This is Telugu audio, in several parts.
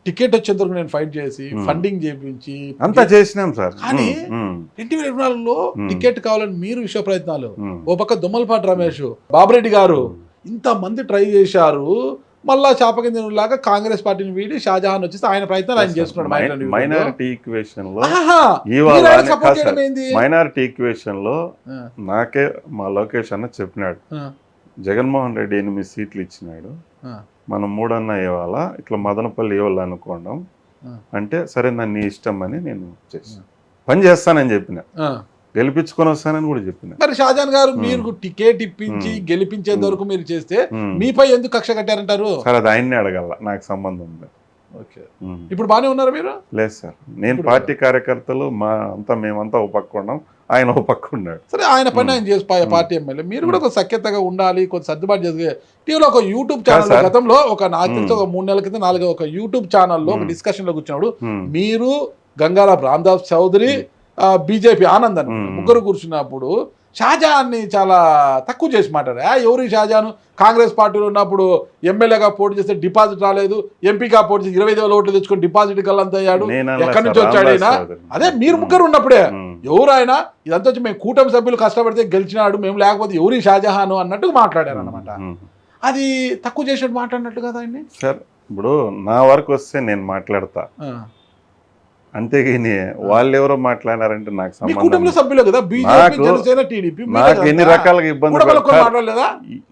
టికెట్ వచ్చేందుకు నేను ఫైట్ చేసి ఫండింగ్ చేయించి అంతా చేసినాం సార్. కానీ 2024లో టికెట్ కావాలని మీరు విశ్వ ప్రయత్నాలు, ఓ పక్క దుమ్మలపాటి రమేష్, బాబురెడ్డి గారు ఇంతమంది ట్రై చేశారు. మళ్ళా చాపకిందలాగా కాంగ్రెస్ పార్టీని వీడి షాజహాన్ వచ్చేసి ఆయన ప్రయత్నాలు ఆయన చేసుకున్నాడు. మైనారిటీ ఈక్వేషన్ లో మైనారిటీ ఈక్వేషన్ లో నాకే మా లోకేష్ అన్న చెప్పినాడు, జగన్మోహన్ రెడ్డి 8 సీట్లు ఇచ్చినాడు, మనం 3 అన్నా ఇవ్వాలా, ఇట్లా మదనపల్లి ఇవ్వాలి అనుకోవడం అంటే సరే నన్ను ఇష్టం అని నేను పని చేస్తానని చెప్పిన, గెలిపించుకొని వస్తానని కూడా చెప్పిన. మరి షాజహాన్ గారు మీరు టికెట్ ఇప్పించి గెలిపించేంత వరకు మీరు చేస్తే మీపై ఎందుకు కక్ష కట్టారంటారు? సార్ అది ఆయన్నే అడగల, నాకు సంబంధం ఉంది. ఇప్పుడు బాగానే ఉన్నారు మీరు? లేదు సార్, నేను పార్టీ కార్యకర్తలు మేమంతా ఒక పక్క ఉన్నాం, ఆయన ఒక పక్క ఉన్నాడు. సరే ఆయన పని ఆయన చేసి పార్టీ ఎమ్మెల్యే, మీరు కూడా ఒక సఖ్యతగా ఉండాలి, కొంచెం సర్దుబాటు చేసి టీవీలో ఒక యూట్యూబ్ ఛానల్ గతంలో ఒక నాకు తెలిసి ఒక 3 నెలల క్రితం 4 ఒక యూట్యూబ్ ఛానల్లో ఒక డిస్కషన్ లో కూర్చున్నాడు, మీరు గంగారాం రామదాస్ చౌదరి బీజేపీ ఆనంద్ అని ముగ్గురు కూర్చున్నప్పుడు షాజహాన్ని చాలా తక్కువ చేసి మాట్లాడారు. ఎవరు షాజహాన్ కాంగ్రెస్ పార్టీలో ఉన్నప్పుడు ఎమ్మెల్యేగా పోటీ చేస్తే డిపాజిట్ రాలేదు, ఎంపీగా పోటీ చేసి 25,000 ఓట్లు తెచ్చుకొని డిపాజిట్ కల్లంత అయ్యాడు, ఎక్కడి నుంచి వచ్చాడు ఆయన? అదే మీరు ముగ్గురు ఉన్నప్పుడే ఎవరు ఆయన, ఇదంతా వచ్చి మేము కూటమి సభ్యులు కష్టపడితే గెలిచినాడు, మేము లేకపోతే ఎవరు షాజహాన్ అన్నట్టు మాట్లాడారు అనమాట. అది తక్కువ చేసినట్టు మాట్లాడినట్టు కదా ఆయన్ని. సార్ ఇప్పుడు నా వరకు వస్తే నేను మాట్లాడతా, అంతేగాని వాళ్ళు ఎవరో మాట్లాడారంటే నాకు సంబంధం. నాకు ఎన్ని రకాలుగా ఇబ్బంది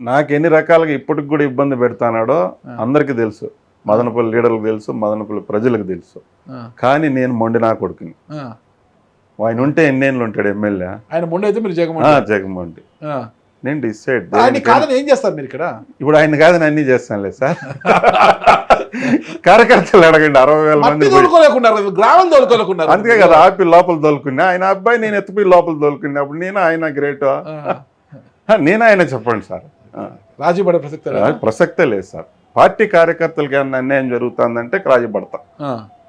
నాకు ఎన్ని రకాలుగా ఇప్పటికి కూడా ఇబ్బంది పెడతానాడో అందరికి తెలుసు, మదనపల్లి లీడర్లకు తెలుసు, మదనపల్లి ప్రజలకు తెలుసు. కానీ నేను మొండి నా కొడుకుని, ఆయన ఉంటే ఎన్నేళ్ళు ఉంటాడు ఎమ్మెల్యే, ఆయన మొండి అయితే మీరు జగన్మోహన్ నేను డిసైడ్ ఏం చేస్తారు మీరు ఇక్కడ? ఇప్పుడు ఆయన కాదని అన్ని చేస్తానులే సార్. కార్యకర్తలు అడగండి, 60,000 మంది అందుకే కదా ఆపి లోపల తోలుకున్నా. ఆయన అబ్బాయి నేను ఎత్తుపోయి లోపల తోలుకున్నప్పుడు నేను ఆయన గ్రేట్, నేను ఆయన చెప్పండి సార్. రాజీ పడే ప్రసక్తే లేదు సార్. పార్టీ కార్యకర్తలకి ఏమన్నా అన్యాయం జరుగుతుందంటే రాజీ పడతా,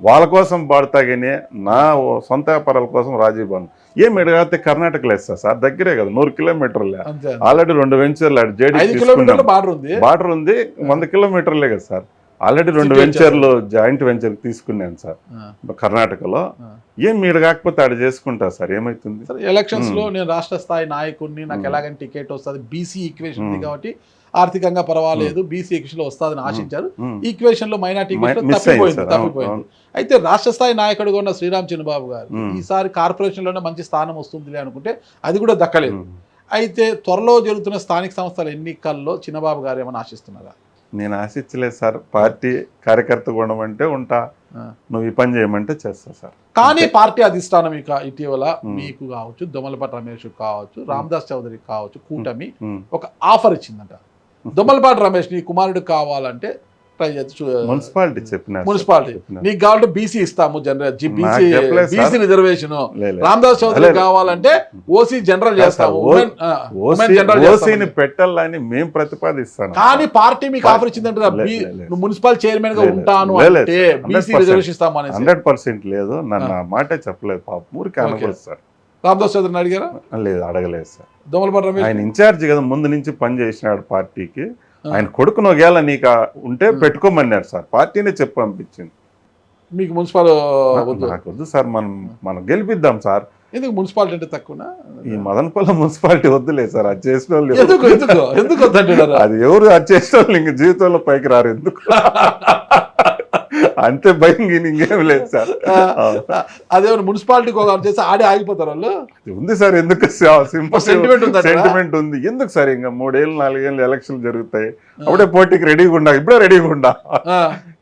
వాళ్ళ కోసం పడతా, కానీ నా సొంత వ్యాపారాల కోసం రాజీ పడను. ఏం ఎడగాతే కర్ణాటకలో వేస్తా సార్, దగ్గరే కదా, 100 కిలోమీటర్లే. ఆల్రెడీ 2 వెంచర్లు బార్డర్ ఉంది, 100 కిలోమీటర్లే కదా సార్. ఆల్రెడీ 2 వెంచర్లు జాయింట్ వెంచర్ తీసుకున్నాను సార్ కర్ణాటకలో. ఏం మీరు కాకపోతే ఆడ చేసుకుంటా సార్, ఏమైతుంది? ఎలక్షన్స్ లో నేను రాష్ట్ర స్థాయి నాయకుడిని, నాకు ఎలాగైనా టికెట్ వస్తుంది, బీసీ ఈక్వేషన్ ఉంది కాబట్టి ఆర్థికంగా పర్వాలేదు, బీసీ ఈక్వేషన్ లో వస్తుందని ఆశించారు. ఈక్వేషన్ లో మైనార్టీ తప్పిపోయింది. అయితే రాష్ట్ర స్థాయి నాయకుడుగా ఉన్న శ్రీరామ్ చిన్నబాబు గారు ఈసారి కార్పొరేషన్ లోనే మంచి స్థానం వస్తుంది అనుకుంటే అది కూడా దక్కలేదు. అయితే త్వరలో జరుగుతున్న స్థానిక సంస్థల ఎన్నికల్లో చిన్నబాబు గారు ఏమైనా ఆశిస్తున్నారా? నేను ఆశించలేదు సార్. పార్టీ కార్యకర్త ఉండమంటే ఉంటా, నువ్వు ఈ పని చేయమంటే చేస్తా సార్. కానీ పార్టీ అధిష్టానం ఇటీవల మీకు కావచ్చు, దొమ్మలపాటి రమేష్ కావచ్చు, రామదాస్ చౌదరి కావచ్చు, కూటమి ఒక ఆఫర్ ఇచ్చిందంట. దొమ్మలపాటి రమేష్ నీ కుమారుడు కావాలంటే మున్సిపాలిటీ చెప్పిన, మున్సిపాలిటీ నీకు కావాలంటే బీసీ ఇస్తాము, బీసీ రిజర్వేషన్. రామదాస్ చౌదరి కావాలంటే ఓసీ జనరల్ చేస్తాము, పెట్టాలని మేము ప్రతిపాదిస్తాను. కానీ పార్టీ మీకు ఆఫర్ ఇచ్చిందంటే నువ్వు మున్సిపల్ చైర్మన్ గా ఉంటాను అంటే బీసీ రిజర్వేషన్ ఇస్తాము అని 100% లేదు. నన్ను ఆ మాటే చెప్పలేదు పాప, ఊరికి అనుభవిస్తారు. రామదాస్ చౌదరిని అడిగారా? లేదు, అడగలేదు సార్. దొమ్మలపాటి రమేష్ ఆయన ఇన్ఛార్జ్ కదా, ముందు నుంచి పని చేసినాడు పార్టీకి. ఆయన కొడుకును ఒకవేళ నీకు ఉంటే పెట్టుకోమన్నారు సార్, పార్టీనే చెప్పి పంపించింది. మీకు మున్సిపల్ నాకు వద్దు సార్, మనం గెలిపిద్దాం సార్. ఎందుకు మున్సిపాలిటీ అంటే తక్కువ? ఈ మదనపల్లి మున్సిపాలిటీ వద్దులే సార్, అది చేసిన వాళ్ళు ఎందుకు అది ఎవరు అది చేసిన వాళ్ళు ఇంక జీవితంలో పైకి రారు. ఎందుకు అంతే, భయం ఇంకేం లేదు సార్. అదేమన్నా మున్సిపాలిటీకి ఒక చేసి ఆడే ఆగిపోతారు వాళ్ళు? ఉంది సార్, ఎందుకు సింపుల్ సెంటిమెంట్ ఉంది. ఎందుకు సార్ ఇంకా 3 ఏళ్ళు 4 ఏళ్ళు ఎలక్షన్లు జరుగుతాయి, అప్పుడే పోటీకి రెడీగా ఉండా, ఇప్పుడే రెడీగా ఉండా,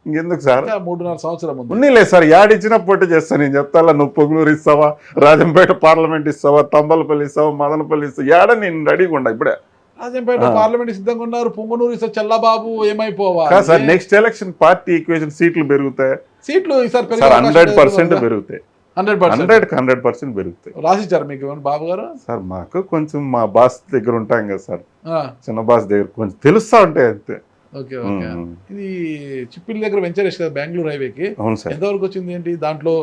ఇంకెందుకు సార్? 3.5 సంవత్సరం ఉన్నీలేదు సార్. యాడిచ్చినా పోటీ చేస్తాను నేను చెప్తా. నువ్వు పొంగునూరు ఇస్తావా, రాజంపేట పార్లమెంట్ ఇస్తావా, తంబలపల్లి ఇస్తావా, మదనపల్లి ఇస్తావా, ఏడ నేను రెడీగా ఉండా ఇప్పుడే. రాజంపేట పార్లమెంట్ సిద్ధంగా ఉన్నారు, పొంగునూరు ఇస్తే చల్లబాబు ఏమైపోవా sir? Next election party equation సీట్లు పెరుగుతాయి, సీట్లు ఈసారి 100% పెరుగుతాయి, 100% పెరుగుతాయి. రాసిచ్చారు మీకు బాబు గారు? సార్ మాకు కొంచెం మా బాస్ దగ్గర ఉంటాం కదా సార్, చిన్న బాస్ దగ్గర కొంచెం తెలుస్తా ఉంటాయి అంతే. Okay okay. ఇది చిప్పిల్ దగ్గర వెంచర్ వేసి కదా బెంగళూరు హైవేకి, ఎంతవరకు వచ్చింది ఏంటి? దాంట్లో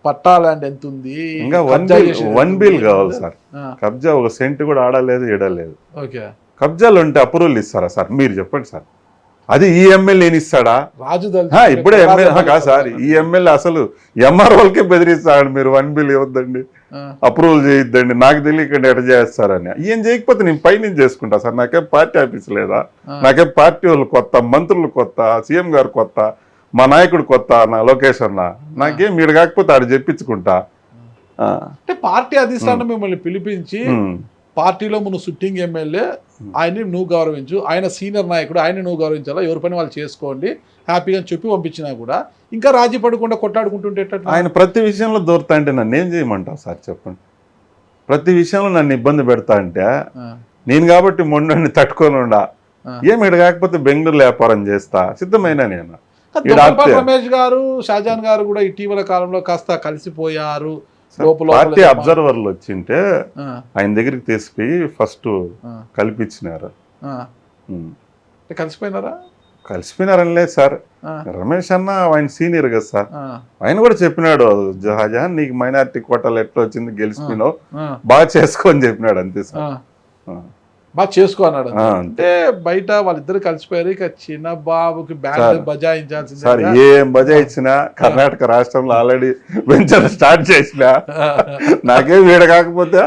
పట్టా ల్యాండ్ ఎంత ఉంది? ఇంకా 1 బిల్ కావాలి సార్. కబ్జా 1 సెంట్ కూడా ఆడలేదు, ఇడలేదు. ఓకే. కబ్జాలు ఉంటే అప్రూవల్ ఇస్తారా సార్? మీరు చెప్పండి సార్. అది ఈ ఎమ్మెల్యేని ఇస్తాడా? రాజు ఇప్పుడే ఎమ్మెల్యే కాదు సార్, ఈ ఎమ్మెల్యే అసలు ఎంఆర్ఓలకే బెదిరిస్తాడు, మీరు 1 బిల్ ఇవ్వద్దండి, అప్రూవల్ చేయొద్దండి, నాకు తెలియకుండా ఎట చేస్తారని. ఈయన చేయకపోతే నేను పైనుంచి చేసుకుంటా సార్, నాకేం పార్టీ ఆఫీస్ లేదా, నాకేం పార్టీ వాళ్ళు కొత్త, మంత్రులు కొత్త, సీఎం గారు కొత్త, మా నాయకుడు కొత్త, నా లోకేష్ అన్న, నాకేం మీరు కాకపోతే ఆడు చెప్పించుకుంటా. అంటే పార్టీ అధిష్టానం మిమ్మల్ని పిలిపించి పార్టీలో నువ్వు సిట్టింగ్ ఎమ్మెల్యే, ఆయన్ని నువ్వు గౌరవించు, ఆయన సీనియర్ నాయకుడు, ఆయన నువ్వు గౌరవించాలా, ఎవరి పని వాళ్ళు చేసుకోండి హ్యాపీగా చెప్పి పంపించినా కూడా ఇంకా రాజీ పడకుండా కొట్టాడుకుంటుంటే ఆయన ప్రతి విషయంలో దూరతా అంటే నన్ను ఏం చేయమంటావు సార్ చెప్పండి? ప్రతి విషయంలో నన్ను ఇబ్బంది పెడతా అంటే నేను కాబట్టి మొండని తట్టుకొని ఉండా, ఏమి ఇక్కడ కాకపోతే బెంగళూరులో వ్యాపారం చేస్తా సిద్ధమైన నేను. రమేష్ గారు, షాజాన్ గారు కూడా ఇటీవల కాలంలో కాస్త కలిసిపోయారు. పార్టీ అబ్జర్వర్లు వచ్చింటే ఆయన దగ్గరికి తీసుకుపోయి ఫస్ట్ కల్పించినారు. కలిసిపోయినారా? కలిసిపోయినారని లేదు సార్, రమేష్ అన్న ఆయన సీనియర్ కదా సార్, ఆయన కూడా చెప్పినాడు, జహాజాన్ నీకు మైనారిటీ కోటాలు ఎట్లా వచ్చింది, గెలిచిపోయినావు, బాగా చేసుకో అని చెప్పినాడు, అంతే సార్. బాగా చేసుకో అన్నాడు. అంటే బయట వాళ్ళిద్దరు కలిసిపోయారు, ఇక చిన్న బాబుకి బ్యాండ్ బజాయించాల్సింది సార్. ఏం బజాయించినా కర్ణాటక రాష్ట్రంలో ఆల్రెడీ వెంచర్ స్టార్ట్ చేసిన, నాకేం వీడ కాకపోతే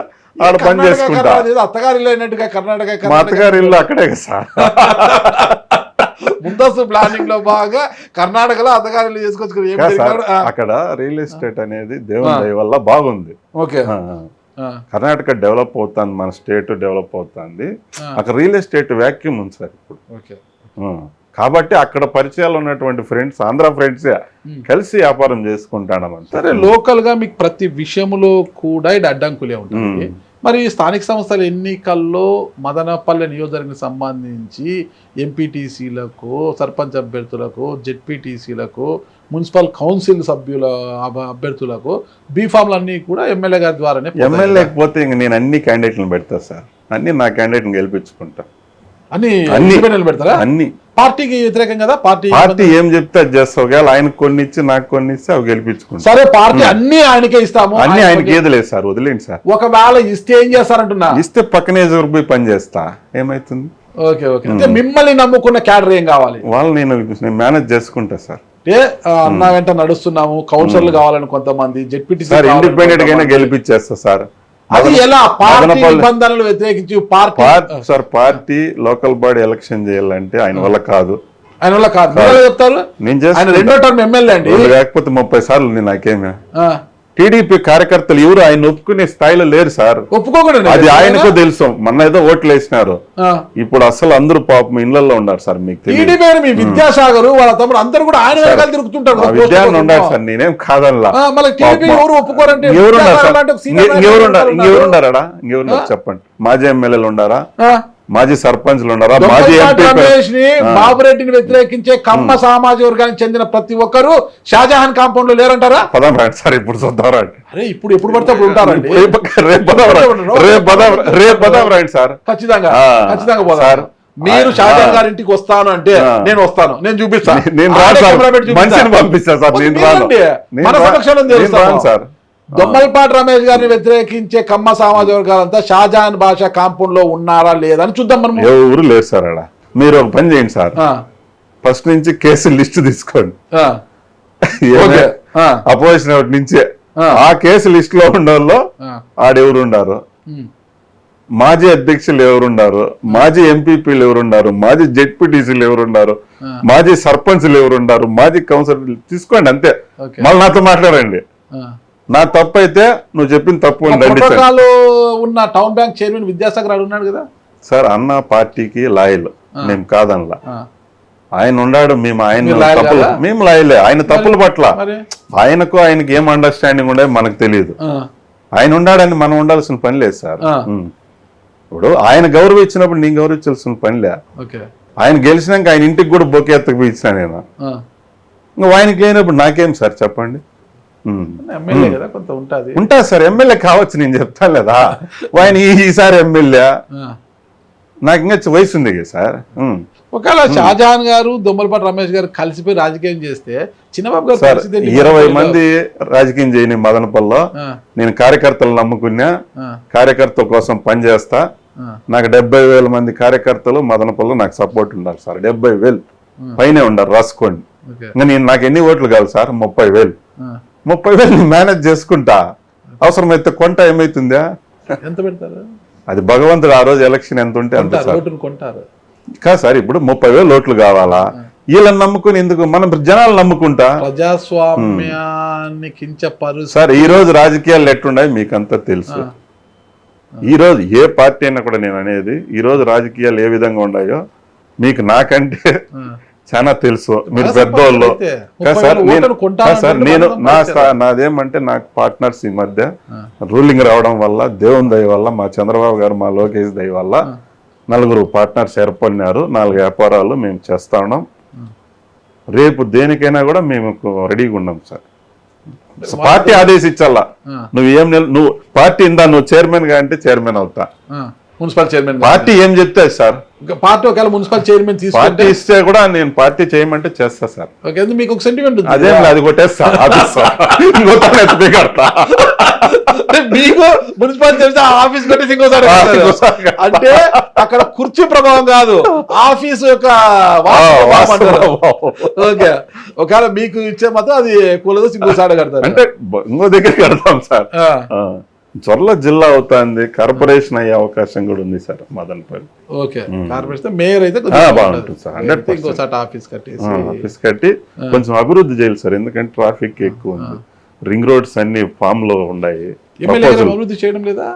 ఆడ పని చేసుకుంటా. అత్తగారి ఇల్లు అయినట్టుగా కర్ణాటక, మా అత్తగారి ఇల్లు అక్కడే కదా సార్. ముందస్తు ప్లానింగ్ లో బాగా కర్ణాటకలో అత్తగారి ఇల్లు చేసుకొచ్చుకుని అక్కడ రియల్ ఎస్టేట్ అనేది దేవుని దయ వల్ల బాగుంది. ఓకే, కర్ణాటక డెవలప్ అవుతుంది, మన స్టేట్ డెవలప్ అవుతుంది, అక్కడ రియల్ ఎస్టేట్ వ్యాక్యూమ్ ఉంది సార్ ఇప్పుడు. కాబట్టి అక్కడ పరిచయాలు ఉన్నటువంటి ఫ్రెండ్స్, ఆంధ్ర ఫ్రెండ్సే కలిసి వ్యాపారం చేసుకుంటాడమంట. సరే, లోకల్ గా మీకు ప్రతి విషయంలో కూడా ఇది అడ్డంకులే ఉంటుంది. మరి స్థానిక సంస్థల ఎన్నికల్లో మదనపల్లె నియోజకవర్గానికి సంబంధించి ఎంపీటీసీలకు, సర్పంచ్ అభ్యర్థులకు, జెడ్పీటీసీలకు, మున్సిపల్ కౌన్సిల్ సభ్యుల అభ్యర్థులకు బీఫామ్లు అన్నీ కూడా ఎమ్మెల్యే గారి ద్వారానే. ఎమ్మెల్యే పోతే ఇంక నేను అన్ని క్యాండిడేట్లను పెడతా సార్, అన్ని నా క్యాండిడేట్ని గెలిపించుకుంటా. అన్ని పెడతారా? అన్ని పార్టీకి వ్యతిరేకం కదా, పార్టీ ఏం చెప్తే అది చేస్తావు, ఆయన కొన్ని ఇచ్చి నాకు కొన్ని ఇస్తే అవి గెలిపించుకుంటా. సరే, పార్టీ అన్ని ఆయనకే ఇస్తాము, అన్ని ఆయనకి ఏది లేదు సార్, వదిలేండి సార్. ఒకవేళ ఇస్తే ఏం చేస్తారంటున్నా? ఇస్తే పక్కనే పోయి పని చేస్తా, ఏమైతుంది? ఓకే ఓకే, అంటే మిమ్మల్ని నమ్ముకున్న క్యాడర్ ఏం కావాలి? వాళ్ళు నేను మేనేజ్ చేసుకుంటా సార్. అన్న వెంట నడుస్తున్నాము, కౌన్సిలర్లు కావాలని కొంతమంది, జెడ్పీటీసీ ఇండిపెండెంట్ గానే గెలిపించేస్తా సార్. అది ఎలా? పార్టీ నిబంధనలు వ్యతిరేకించి sir party local body election చేయాలంటే ఆయన వల్ల కాదు, ఆయన వల్ల కాదు చెప్తారు. నేను చేస్తాను, 2వ టర్మ్ ఎమ్మెల్యే అండి, లేకపోతే 30 సార్లు నాకేమే. టీడీపీ కార్యకర్తలు ఎవరు ఆయన ఒప్పుకునే స్థాయిలో లేరు సార్, ఒప్పుకోకూడదు, అది ఆయనకు తెలుసు. మొన్న ఏదో ఓట్లు వేసినారు, ఇప్పుడు అసలు అందరూ పాపం ఇళ్లలో ఉన్నారు సార్. మీకు తెలియదు, మీ విద్యాసాగర్ వాళ్ళ తమ్ముడు అందరూ కూడా ఆయన వెనకాల తిరుగుతుంటారు. విద్యాన్ని ఉన్నారు సార్, నేనేం కాదనలా. ఇంకెవరున్నారా చెప్పండి? మాజీ ఎమ్మెల్యేలు ఉన్నారా, మాజీ సర్పంచ్లు ఉన్నారా, మాజీ రమేష్ ని, బాబురెడ్డిని వ్యతిరేకించే కమ్మ సామాజిక వర్గానికి చెందిన ప్రతి ఒక్కరు షాజహాన్ కాంపౌండ్ లో లేరంటారా? పదం రండి సార్, ఇప్పుడు చూద్దాం. అరే, ఇప్పుడు ఎప్పుడు పడితే అప్పుడు ఉంటారండి. రేపు పదం రండి సార్, ఖచ్చితంగా ఖచ్చితంగా పోతారు. మీరు షాజహాన్ గారి ఇంటికి వస్తాను అంటే నేను వస్తాను, నేను చూపిస్తాను, నేను మనిషిని పంపిస్తాను సార్, నేను రాను, మన సమక్షంలో తెలుస్తాను సార్. దొమ్మలపాటి రమేష్ గారిని వ్యతిరేకించే కమ్మ సామాజిక వర్గాలంతా షాజహాన్ భాష కాంపౌండ్ లో ఉన్నారా లేదా అని చూద్దాం. మనం ఎవరు లేరు సార్ అక్కడ. మీరు ఒక పని చేయండి సార్, ఫస్ట్ నుంచి కేసు లిస్ట్ తీసుకోండి, అపోజిషన్ నుంచే ఆ కేసు లిస్ట్ లో ఉండేవాళ్ళు ఆడెవరు ఉన్నారు, మాజీ అధ్యక్షులు ఎవరున్నారు, మాజీ ఎంపీపీలు ఎవరున్నారు, మాజీ జెడ్పీటీసీలు ఎవరున్నారు, మాజీ సర్పంచ్లు ఎవరున్నారు, మాజీ కౌన్సిలర్ తీసుకోండి, అంతే. మళ్ళీ నాతో మాట్లాడండి. నా తప్పు అయితే నువ్వు చెప్పిన తప్పు ఉన్న టౌన్ బ్యాంక్ చైర్మన్ విద్యాసాగర్ అడుగున్నాడు కదా సార్, అన్న పార్టీకి లాయల్, మేము కాదనలా. ఆయన ఉన్నాడు, మేము మేము లాయలే. ఆయన తప్పుల పట్ల ఆయనకి ఏం అండర్స్టాండింగ్ ఉండే మనకు తెలియదు. ఆయన ఉన్నాడని మనం ఉండాల్సిన పని లేదు సార్. ఇప్పుడు ఆయన గౌరవించినప్పుడు నేను గౌరవించాల్సిన పనిలే. ఆయన గెలిచినాక ఆయన ఇంటికి కూడా బొకే ఎత్తకు ఇచ్చిన నేను, ఇంకా ఆయనకి లేనప్పుడు నాకేం సార్ చెప్పండి? ఉంటా సార్, ఎమ్మెల్యే కావచ్చు, నేను చెప్తాను లేదా. ఆయన ఈసారి ఎమ్మెల్యే, నాకు ఇంకా వయసు ఉంది కదా సార్. ఒకవేళ షాజహాన్ గారు, దొమ్మలపాటి రమేష్ గారు కలిసిపోయి రాజకీయం చేస్తే చిన్నబాబు గారు సార్ 20 మంది రాజకీయం చేయని మదనపల్లిలో నేను కార్యకర్తలు నమ్ముకున్నా, కార్యకర్తల కోసం పనిచేస్తా. నాకు 70,000 మంది కార్యకర్తలు మదనపల్లిలో నాకు సపోర్ట్ ఉండాలి సార్. 70,000 పైనే ఉండరు రాసుకోండి. ఓకే. ఇంకా నేను నాకు ఎన్ని ఓట్లు కావాలి సార్? 30,000. ఆ. 30,000 నేను మేనేజ్ చేసుకుంటా. అవసరమైతే కొంట ఏమైతుందా? ఎంత పెడతారు? అది భగవంతుడు ఆ రోజు ఎలక్షన్ ఎంత ఉంటే అంత కొంటారు, సార్. ఓటును కొంటారు. కాదు సార్, ఇప్పుడు 30,000 ఓట్లు కావాలా? వీళ్ళని నమ్ముకుని ఎందుకు? మనం జనాలు నమ్ముకుంటా. ప్రజాస్వామ్యాన్ని కించపరు సార్ ఈ రోజు రాజకీయాలు ఎట్లున్నాయి మీకు అంతా తెలుసు. ఈ రోజు ఏ పార్టీ అయినా కూడా నేను అనేది, ఈ రోజు రాజకీయాలు ఏ విధంగా ఉన్నాయో మీకు నాకంటే చాలా తెలుసు. మీరు పెద్దోళ్ళు. సార్ నేను నాదేమంటే నాకు పార్ట్నర్స్ ఈ మధ్య రూలింగ్ రావడం వల్ల, దేవుని దయ వల్ల, మా చంద్రబాబు గారు, మా లోకేష్ దయ వల్ల 4 పార్ట్నర్స్ ఏర్పడినారు. 4 వ్యాపారాలు మేము చేస్తా ఉన్నాం. రేపు దేనికైనా కూడా మేము రెడీగా ఉన్నాం సార్. పార్టీ ఆదేశించాలా, నువ్వు పార్టీ ఇందా నువ్వు చైర్మన్ గా అంటే చైర్మన్ అవుతా. మున్సిపల్ చైర్మన్ పార్టీ ఏం చెప్తే సార్. పార్టీ ఒకవేళ మున్సిపల్ చైర్మన్ పార్టీ ఇస్తే కూడా నేను పార్టీ చేయమంటే చేస్తా సార్. మీకు ఒక సెంటిమెంట్ ఉంది. అదేం అది కొట్టేస్తా. మీకు మున్సిపల్ చేస్తే ఆఫీస్ కట్టేసి ఇంకోసారి అంటే అక్కడ కుర్చీ ప్రభావం కాదు, ఆఫీస్ యొక్క ఓకే. ఒకవేళ మీకు ఇచ్చే మాత్రం అది కూలదో ఇంకోసారి కడతారు అంటే ఇంకో దగ్గర కడతాం సార్. త్వరలో జిల్లా అవుతుంది, కార్పొరేషన్ అయ్యే అవకాశం కూడా ఉంది sir Madanapalle. Okay. Corporation mayor అయితే బాగుంటుంది సార్. 100% ఆఫీస్ కట్టి కొంచెం అభివృద్ధి చేయాలి సార్. ఎందుకంటే ట్రాఫిక్ ఎక్కువ ఉంది. రింగ్ రోడ్స్ అన్ని ఫామ్ లో ఉన్నాయి. అభివృద్ధి చేయడం లేదా?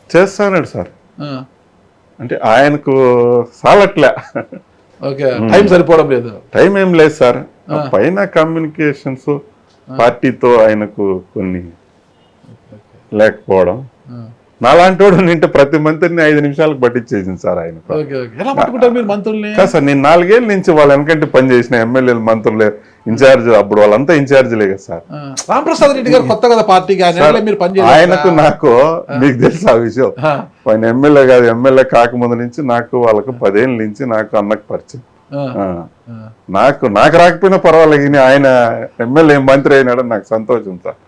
చేస్తానాడు సార్. అంటే ఆయనకు సాలట్లే. ఓకే. టైం సరిపోవడం లేదు. టైం ఏం లేదు సార్. పైన కమ్యూనికేషన్స్ పార్టీతో ఆయనకు కొన్ని లేకపోవడం. నాలాంటి వాడు నింటే ప్రతి మంత్రిని 5 నిమిషాలకు పట్టించేసింది సార్ ఆయన. కాదు సార్, నేను 4 ఏళ్ళ నుంచి వాళ్ళ వెనకంటే పని చేసిన ఎమ్మెల్యేలు, మంత్రులు, ఇన్ఛార్జ్, అప్పుడు వాళ్ళంతా ఇన్ఛార్జీలే కదా సార్. రామప్రసాద్ రెడ్డి గారు కొత్త కదా పార్టీకి, ఆయనకు నాకు మీకు తెలుసు ఆ విషయం. ఆయన ఎమ్మెల్యే కాదు, ఎమ్మెల్యే కాకముందు నుంచి నాకు వాళ్ళకు 10 ఏళ్ళ నుంచి నాకు అన్నకు పరిచయం. నాకు రాకపోయినా పర్వాలేదు, ఆయన ఎమ్మెల్యే మంత్రి అయినాడు నాకు సంతోషం సార్.